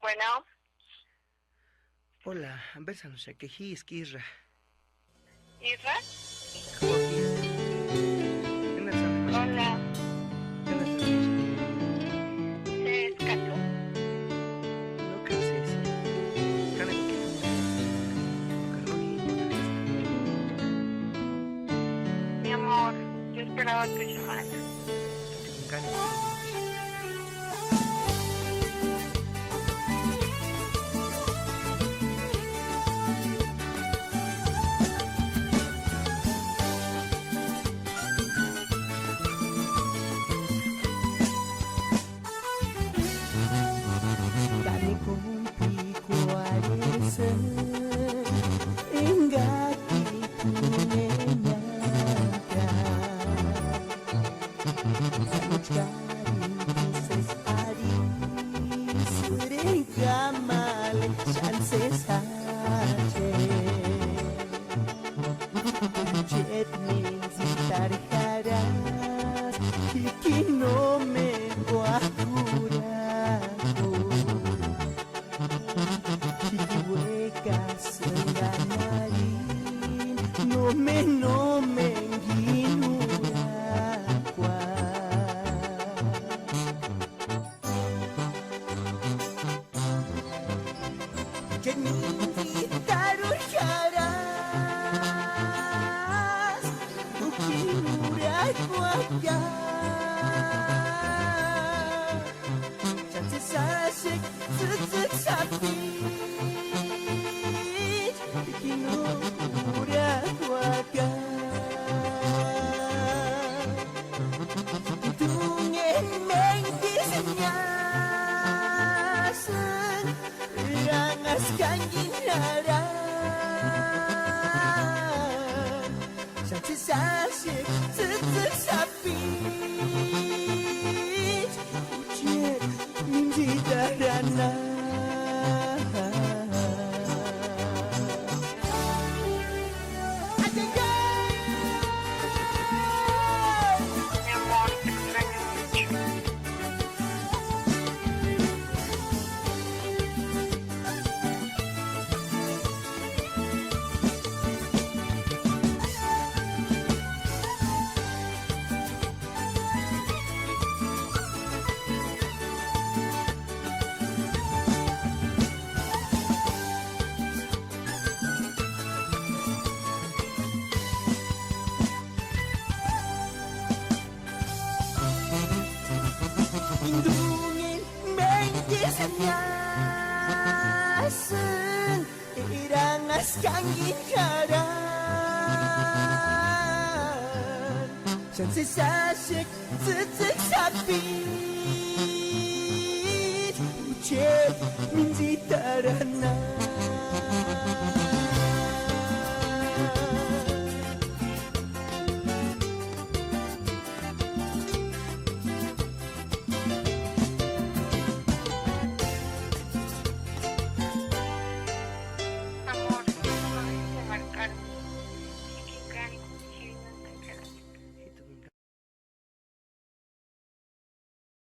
Bueno, Hola, bésanos a quejis, Kisra. Isra. Joaquín, en el San María, Hola, en el San ¿es Cato? No canses, Kana que Mi amor, yo esperaba tu llamada. Kami kumpi kuaresa enggak dipunyaka Cari proses adi sering gamal chances saja Jet menzitar haras bikin no me guapuraku Sengganarin no me ginuragua Janji taruh caras Ginuragua ya Chances asik sesek sapi Kinuraga Tungin menggisnya Rangaskan ginara Santis asik sesek sapi Ujian mimpi darana Mi amor, te extraño mucho. Lindungin menggisnya Irangas kangin karan Chances asik sesek sapi Ucet minzi tarana